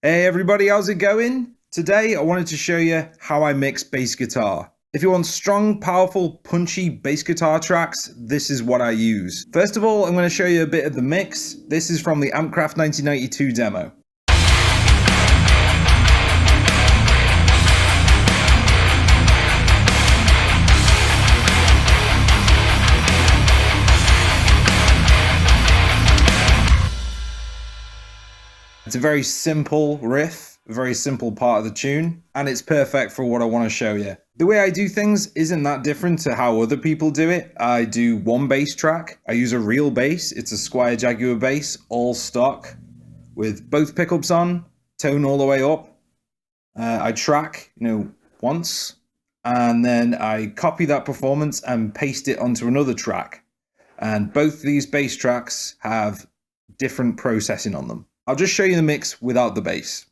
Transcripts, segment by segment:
Hey everybody, how's it going? Today I wanted to show you how I mix bass guitar. If you want strong, powerful, punchy bass guitar tracks, this is what I use. First of all, I'm going to show you a bit of the mix. This is from the AmpCraft 1992 demo. It's a very simple riff, a very simple part of the tune, and it's perfect for what I want to show you. The way I do things isn't that different to how other people do it. I do one bass track. I use a real bass. It's a Squier Jaguar bass, all stock, with both pickups on, tone all the way up. I track, once, and then I copy that performance and paste it onto another track. And both these bass tracks have different processing on them. I'll just show you the mix without the bass.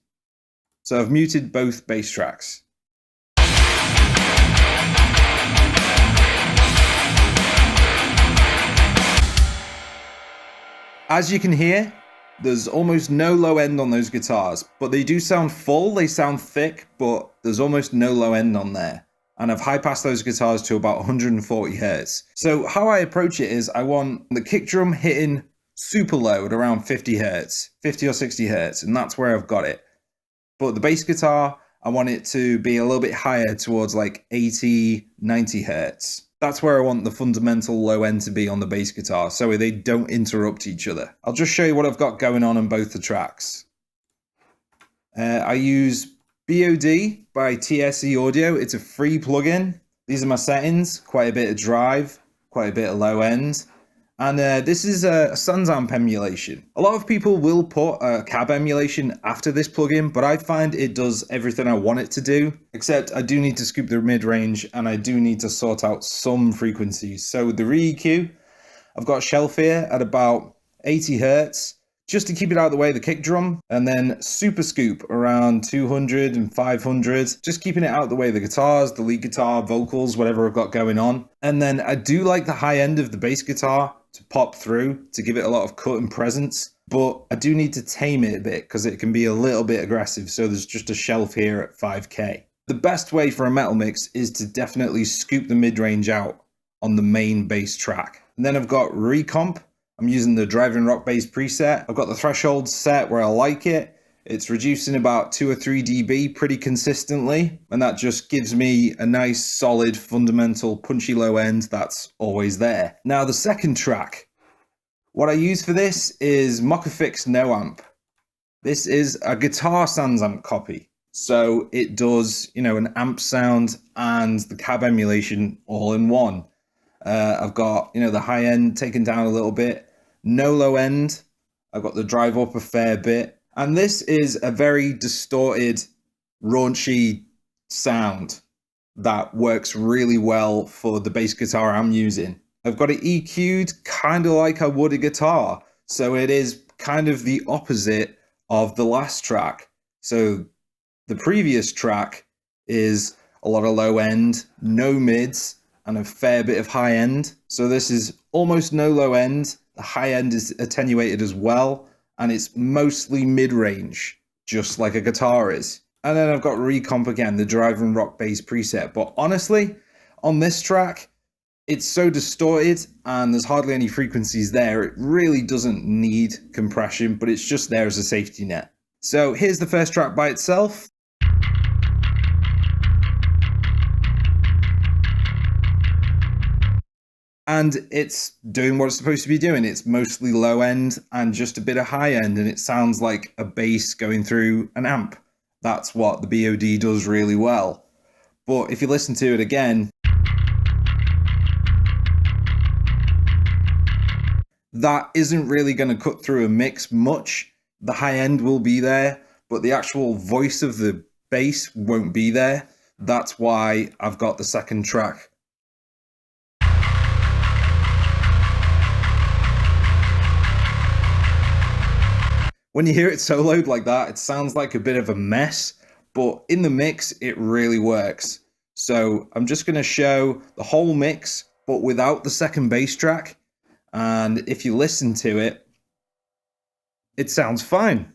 So I've muted both bass tracks. As you can hear, there's almost no low end on those guitars, but they do sound full, they sound thick, but there's almost no low end on there. And I've high passed those guitars to about 140 Hertz. So how I approach it is I want the kick drum hitting super low at around 50 Hertz, 50 or 60 Hertz, and that's where I've got it. But the bass guitar, I want it to be a little bit higher towards like 80, 90 Hertz. That's where I want the fundamental low end to be on the bass guitar, so they don't interrupt each other. I'll just show you what I've got going on both the tracks. I use BOD by TSE Audio. It's a free plugin. These are my settings, quite a bit of drive, quite a bit of low end. And this is a Sans Amp emulation. A lot of people will put a cab emulation after this plugin, but I find it does everything I want it to do, except I do need to scoop the mid-range and I do need to sort out some frequencies. So with the re-EQ, I've got shelf here at about 80 Hertz, just to keep it out of the way of the kick drum, and then super scoop around 200 and 500, just keeping it out of the way of the guitars, the lead guitar, vocals, whatever I've got going on. And then I do like the high end of the bass guitar to pop through, to give it a lot of cut and presence, but I do need to tame it a bit because it can be a little bit aggressive, so there's just a shelf here at 5K. The best way for a metal mix is to definitely scoop the mid-range out on the main bass track. And then I've got recomp. I'm using the Driving Rock Bass preset. I've got the threshold set where I like it. It's reducing about 2 or 3 dB pretty consistently, and that just gives me a nice, solid, fundamental, punchy low end that's always there. Now, the second track, what I use for this is Mockafix No Amp. This is a guitar Sans Amp copy. So it does, an amp sound and the cab emulation all in one. I've got, the high end taken down a little bit. No low end. I've got the drive up a fair bit. And this is a very distorted, raunchy sound that works really well for the bass guitar I'm using. I've got it EQ'd kind of like I would a guitar. So it is kind of the opposite of the last track. So the previous track is a lot of low end, no mids, and a fair bit of high end. So this is almost no low end. The high end is attenuated as well, and it's mostly mid-range, just like a guitar is. And then I've got recomp again, the Driving Rock Bass preset. But honestly, on this track, it's so distorted and there's hardly any frequencies there. It really doesn't need compression, but it's just there as a safety net. So here's the first track by itself. And it's doing what it's supposed to be doing. It's mostly low end and just a bit of high end, and it sounds like a bass going through an amp. That's what the BOD does really well. But if you listen to it again, that isn't really going to cut through a mix much. The high end will be there, but the actual voice of the bass won't be there. That's why I've got the second track. When you hear it soloed like that, it sounds like a bit of a mess, but in the mix, it really works. So I'm just going to show the whole mix, but without the second bass track. And if you listen to it, it sounds fine.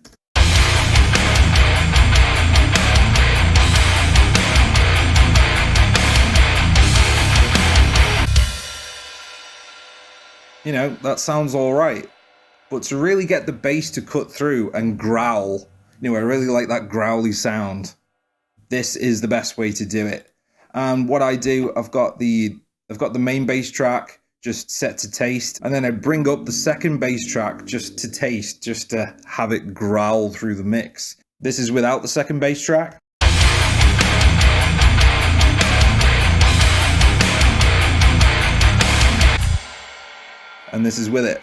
you know, that sounds all right. But to really get the bass to cut through and growl, you know, I really like that growly sound. This is the best way to do it. And what I do, I've got the main bass track just set to taste, and then I bring up the second bass track just to taste, just to have it growl through the mix. This is without the second bass track. And this is with it.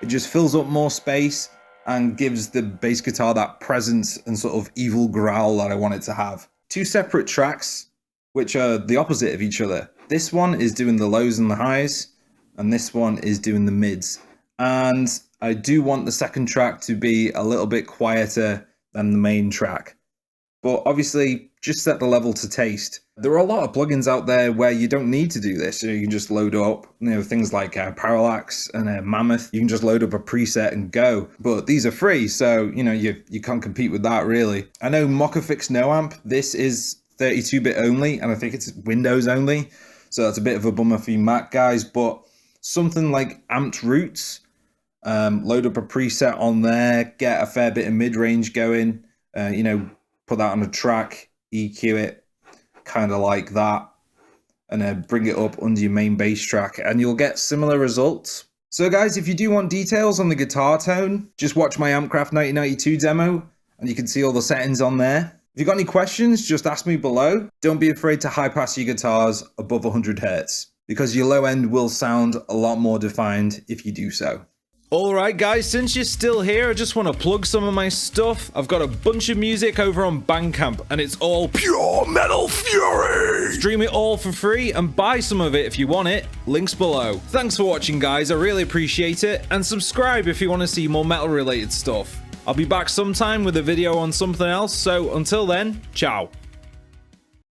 It just fills up more space and gives the bass guitar that presence and sort of evil growl that I want it to have. Two separate tracks, which are the opposite of each other. This one is doing the lows and the highs, and this one is doing the mids. And I do want the second track to be a little bit quieter than the main track. But obviously, just set the level to taste. There are a lot of plugins out there where you don't need to do this. You can just load up, you know, things like Parallax and Mammoth. You can just load up a preset and go. But these are free, so you know you can't compete with that really. I know Mockafix Noamp. This is 32-bit only, and I think it's Windows only. So that's a bit of a bummer for you Mac guys. But something like Amped Roots, load up a preset on there, get a fair bit of mid-range going. You know, put that on a track, EQ it, kind of like that, and bring it up under your main bass track, and you'll get similar results. So guys, if you do want details on the guitar tone, just watch my AmpCraft 1992 demo, and you can see all the settings on there. If you've got any questions, just ask me below. Don't be afraid to high pass your guitars above 100 Hz, because your low end will sound a lot more defined if you do so. Alright guys, since you're still here, I just want to plug some of my stuff. I've got a bunch of music over on Bandcamp, and it's all pure metal fury! Stream it all for free, and buy some of it if you want it. Links below. Thanks for watching guys, I really appreciate it, and subscribe if you want to see more metal related stuff. I'll be back sometime with a video on something else, so until then, ciao.